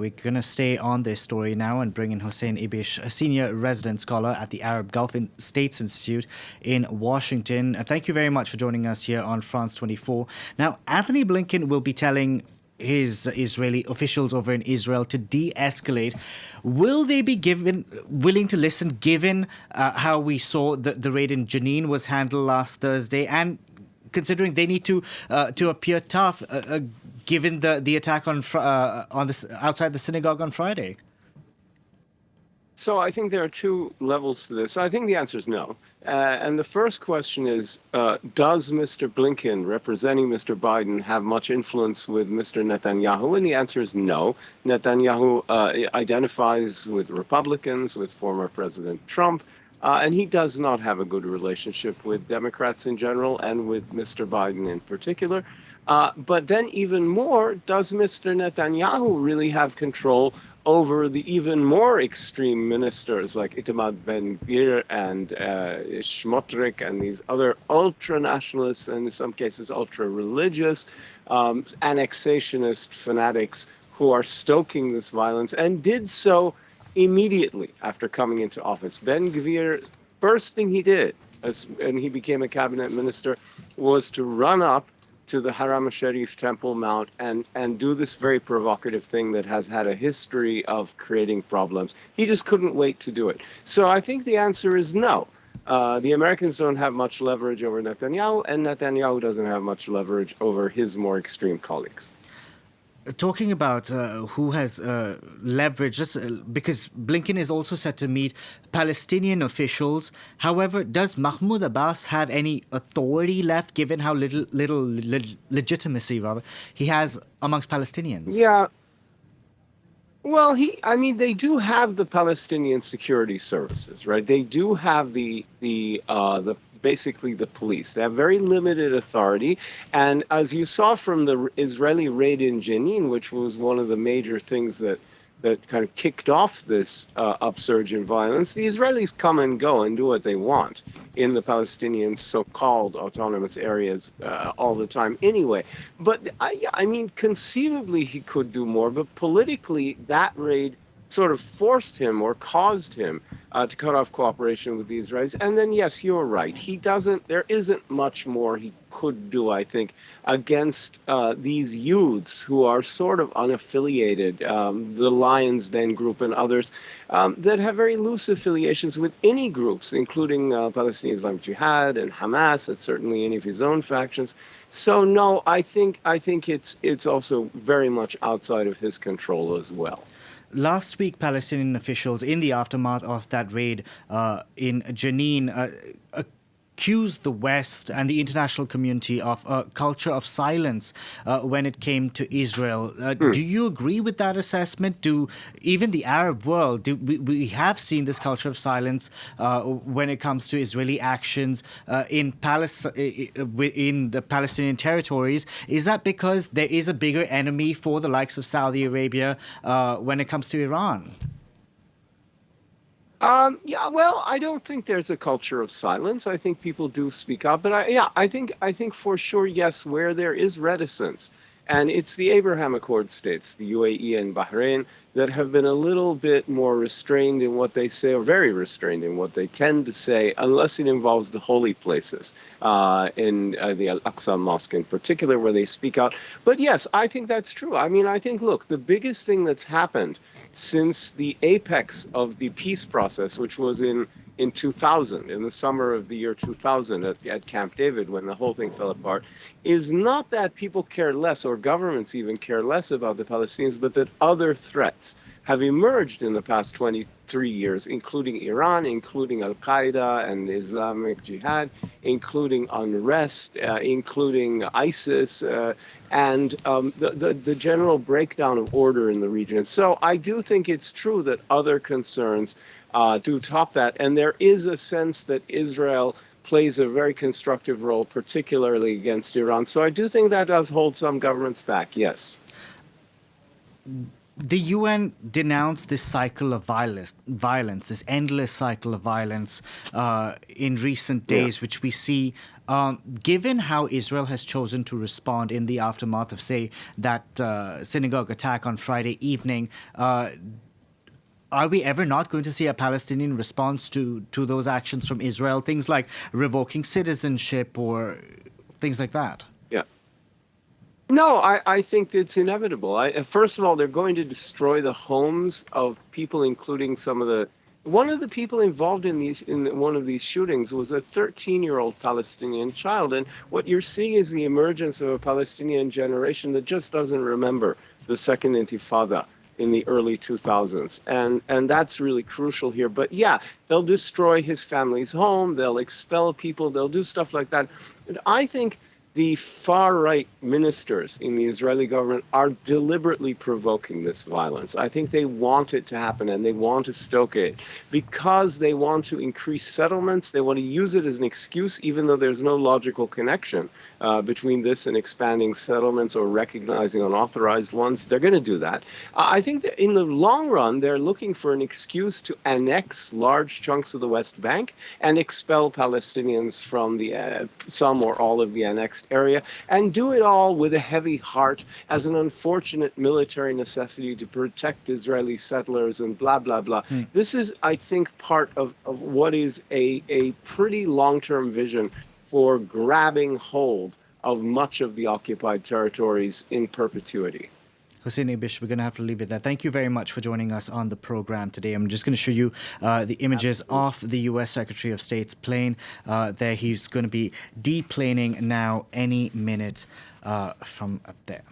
We're going to stay on this story now and bring in Hussein Ibish, a senior resident scholar at the Arab Gulf States Institute in Washington. Thank you very much for joining us here on France 24. Now, Antony Blinken will be telling his Israeli officials over in Israel to de-escalate. Will they be willing to listen, given how we saw the raid in Jenin was handled last Thursday, and considering they need to appear tough, given the attack on outside the synagogue on Friday? So I think there are two levels to this. I think the answer is no. And the first question is, does Mr. Blinken, representing Mr. Biden, have much influence with Mr. Netanyahu? And the answer is no. Netanyahu identifies with Republicans, with former President Trump, and he does not have a good relationship with Democrats in general and with Mr. Biden in particular. But then even more, does Mr. Netanyahu really have control over the even more extreme ministers like Itamar Ben-Gvir and Smotrich and these other ultra-nationalists and in some cases ultra-religious annexationist fanatics who are stoking this violence and did so immediately after coming into office. Ben-Gvir, first thing he did, and he became a cabinet minister, was to run up to the Haram Sharif Temple Mount and do this very provocative thing that has had a history of creating problems. He just couldn't wait to do it. So I think the answer is no. The Americans don't have much leverage over Netanyahu, and Netanyahu doesn't have much leverage over his more extreme colleagues. Talking about who has leverage, because Blinken is also set to meet Palestinian officials. However, does Mahmoud Abbas have any authority left, given how little legitimacy he has amongst Palestinians? Yeah. Well, they do have the Palestinian security services, right? They do have the basically the police. They have very limited authority. And as you saw from the Israeli raid in Jenin, which was one of the major things that kind of kicked off this upsurge in violence, the Israelis come and go and do what they want in the Palestinian so-called autonomous areas all the time anyway. But conceivably he could do more, but politically that raid sort of forced him or caused him to cut off cooperation with the Israelis. And then, yes, you're right. There isn't much more he could do, I think, against these youths who are sort of unaffiliated, the Lions Den group and others that have very loose affiliations with any groups, including Palestinian Islamic Jihad and Hamas, and certainly any of his own factions. So, no, I think it's also very much outside of his control as well. Last week, Palestinian officials, in the aftermath of that raid in Jenin, accused the West and the international community of a culture of silence when it came to Israel. Do you agree with that assessment? Do even the Arab world, we have seen this culture of silence when it comes to Israeli actions in the Palestinian territories? Is that because there is a bigger enemy for the likes of Saudi Arabia when it comes to Iran? I don't think there's a culture of silence. I think people do speak up, but I think for sure, yes, where there is reticence, and it's the Abraham Accord states, the UAE and Bahrain, that have been a little bit more restrained in what they say, or very restrained in what they tend to say, unless it involves the holy places, in the Al-Aqsa Mosque in particular, where they speak out. But yes, I think that's true. I think, look, the biggest thing that's happened since the apex of the peace process, which was in 2000, in the summer of the year 2000 at Camp David, when the whole thing fell apart, is not that people care less, or governments even care less about the Palestinians, but that other threats have emerged in the past 23 years, including Iran, including Al-Qaeda and the Islamic Jihad, including unrest, including ISIS, and the general breakdown of order in the region. So I do think it's true that other concerns do top that. And there is a sense that Israel plays a very constructive role, particularly against Iran. So I do think that does hold some governments back, yes. The UN denounced this cycle of violence, this endless cycle of violence in recent days, which we see Given how Israel has chosen to respond in the aftermath of, say, that synagogue attack on Friday evening, are we ever not going to see a Palestinian response to those actions from Israel? Things like revoking citizenship or things like that? Yeah. No, I think it's inevitable. First of all, they're going to destroy the homes of people, including one of the people involved in one of these shootings was a 13-year-old Palestinian child. And what you're seeing is the emergence of a Palestinian generation that just doesn't remember the Second Intifada in the early 2000s. And that's really crucial here. But yeah, they'll destroy his family's home, they'll expel people, they'll do stuff like that. And I think the far-right ministers in the Israeli government are deliberately provoking this violence. I think they want it to happen and they want to stoke it because they want to increase settlements. They want to use it as an excuse, even though there's no logical connection between this and expanding settlements or recognizing unauthorized ones. They're going to do that. I think that in the long run, they're looking for an excuse to annex large chunks of the West Bank and expel Palestinians from the some or all of the annexed area, and do it all with a heavy heart as an unfortunate military necessity to protect Israeli settlers and blah, blah, blah. This is, I think, part of what is a pretty long-term vision for grabbing hold of much of the occupied territories in perpetuity. Hussein Ibish, we're going to have to leave it there. Thank you very much for joining us on the program today. I'm just going to show you the images of the U.S. Secretary of State's plane. There, he's going to be deplaning now any minute from up there.